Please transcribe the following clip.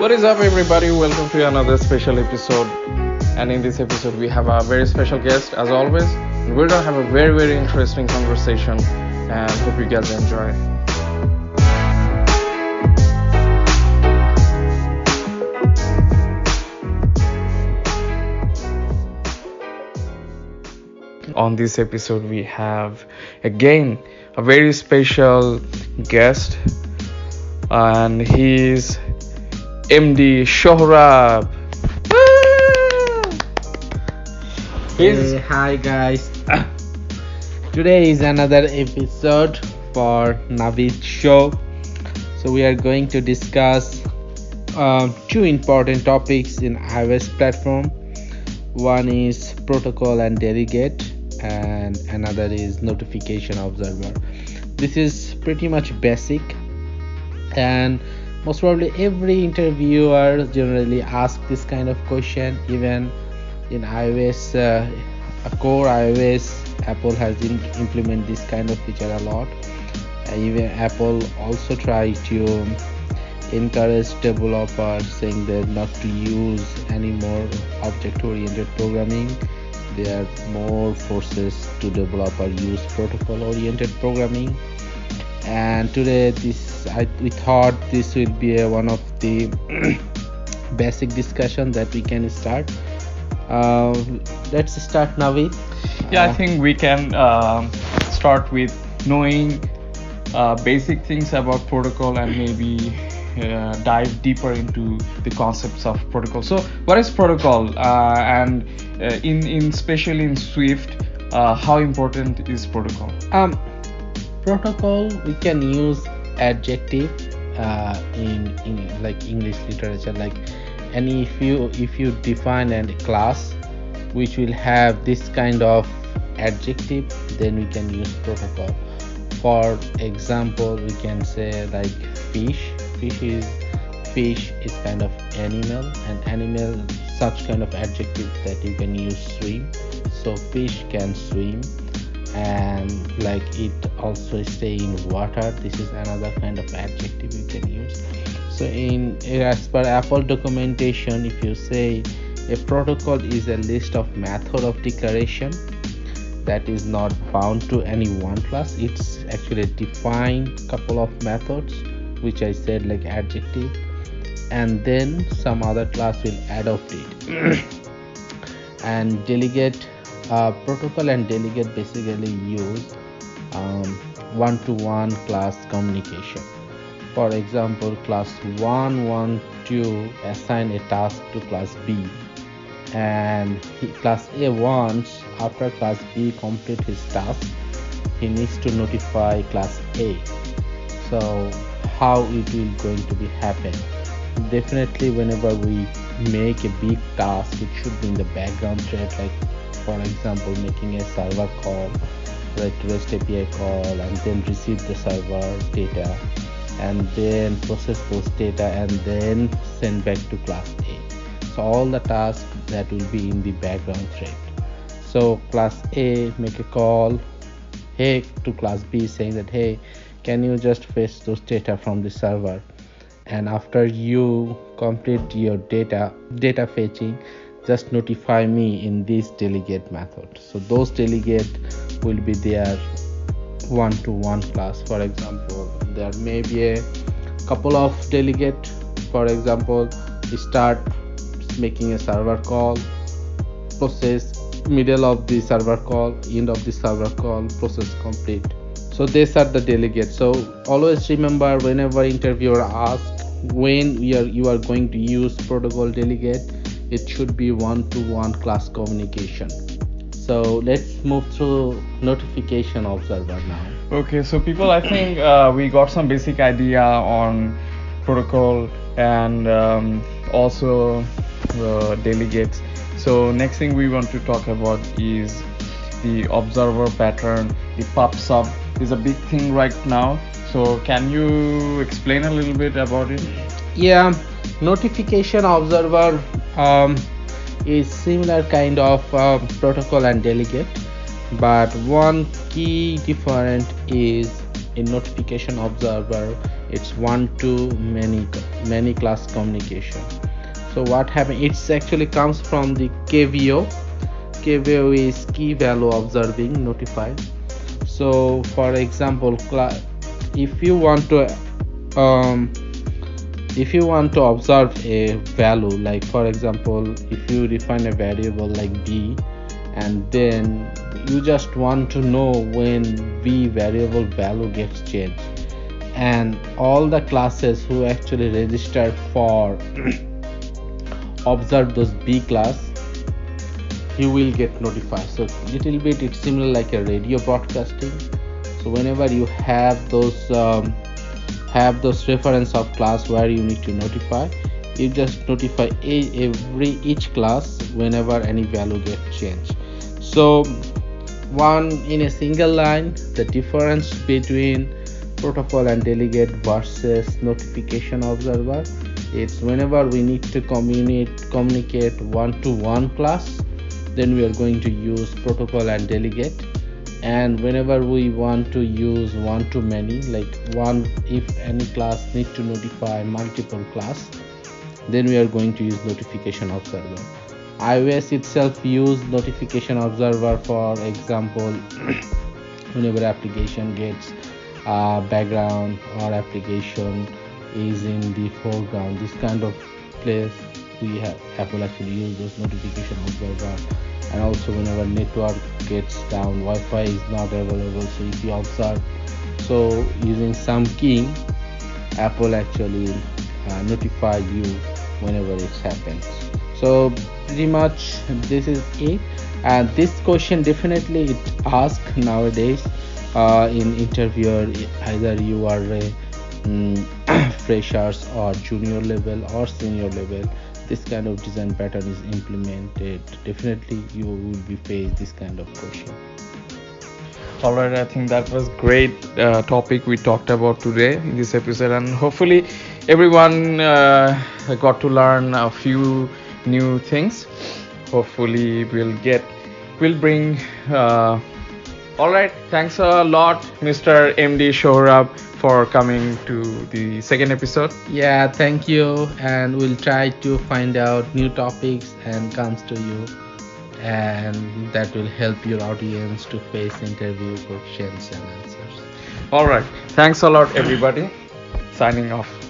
What is up, everybody? Welcome to another special episode. And in this episode, we have a very special guest, as always. And we're gonna have a very, very interesting conversation. And hope you guys enjoy. On this episode, we have again a very special guest, and he's MD Shohrab. Hey, hi guys. Today is another episode for Navid's show. So we are going to discuss two important topics in iOS platform. One is Protocol and Delegate, and another is Notification Observer. This is pretty much basic, and most probably every interviewer generally asks this kind of question. Even in iOS, a core iOS, Apple has implemented this kind of feature a lot. Even Apple also try to encourage developers, saying that not to use any more object-oriented programming. There are more forces to developer use protocol-oriented programming. And today we thought this will be one of the basic discussion that we can start. Let's start now with I think we can start with knowing basic things about protocol and maybe dive deeper into the concepts of protocol. So what is protocol, and in especially in Swift, how important is protocol? Protocol, we can use adjective in like English literature, like, and if you define a class which will have this kind of adjective, then we can use protocol. For example, we can say like fish is kind of animal, and animal such kind of adjective that you can use swim. So fish can swim, and like it also stay in water. This is another kind of adjective you can use. So as per Apple documentation, if you say a protocol is a list of method of declaration that is not bound to any one class, it's actually defined couple of methods, which I said like adjective, and then some other class will adopt it. And delegate, protocol and delegate basically use one-to-one class communication. For example, class 1 want to assign a task to class B, and class A wants, after class B complete his task, he needs to notify class A. So how it will going to be happen? Definitely whenever we make a big task, it should be in the background thread, like for example making a server call, like REST API call, and then receive the server data, and then process those data, and then send back to class A. So all the tasks that will be in the background thread. So class A make a call to class B, saying that, hey, can you just fetch those data from the server, and after you complete your data fetching, just notify me in this delegate method. So those delegate will be their one-to-one class. For example, there may be a couple of delegate. For example, you start making a server call, process middle of the server call, end of the server call, process complete. So these are the delegates. So always remember, whenever interviewer asks when you are going to use protocol delegate, it should be one-to-one class communication. So let's move to notification observer now. Okay, so people, I think we got some basic idea on protocol and also delegates. So next thing we want to talk about is the observer pattern. The pub sub is a big thing right now. So can you explain a little bit about it? Yeah, notification observer is similar kind of protocol and delegate, but one key difference is in notification observer, it's one to many class communication. So what happens, it's actually comes from the KVO. KVO is key value observing notified. So for example, if you want to um, observe a value, like for example, if you define a variable like b, and then you just want to know when b variable value gets changed, and all the classes who actually register for observe those b class, you will get notified. So little bit it's similar like a radio broadcasting. So whenever you have those reference of class where you need to notify, you just notify each class whenever any value gets changed. So one in a single line, the difference between protocol and delegate versus notification observer, it's whenever we need to communicate one-to-one class, then we are going to use protocol and delegate. And whenever we want to use one-to-many, like one, if any class need to notify multiple class, then we are going to use notification observer. iOS itself use notification observer, for example, whenever application gets background or application is in the foreground, this kind of place, we have Apple actually use those notification observer. And also whenever network gets down, Wi-Fi is not available, so if you observe, so using some key, Apple actually notify you whenever it happens. So pretty much this is it. And this question definitely it asked nowadays in interviewer, either you are a freshers or junior level or senior level, this kind of design pattern is implemented, definitely you will be faced this kind of question. Alright, I think that was great topic we talked about today in this episode, and hopefully everyone got to learn a few new things. Hopefully we'll bring alright, thanks a lot Mr. MD Shohrab for coming to the second episode. Yeah, thank you, and we'll try to find out new topics and comes to you, and that will help your audience to face interview questions and answers. Alright, thanks a lot everybody. Signing off.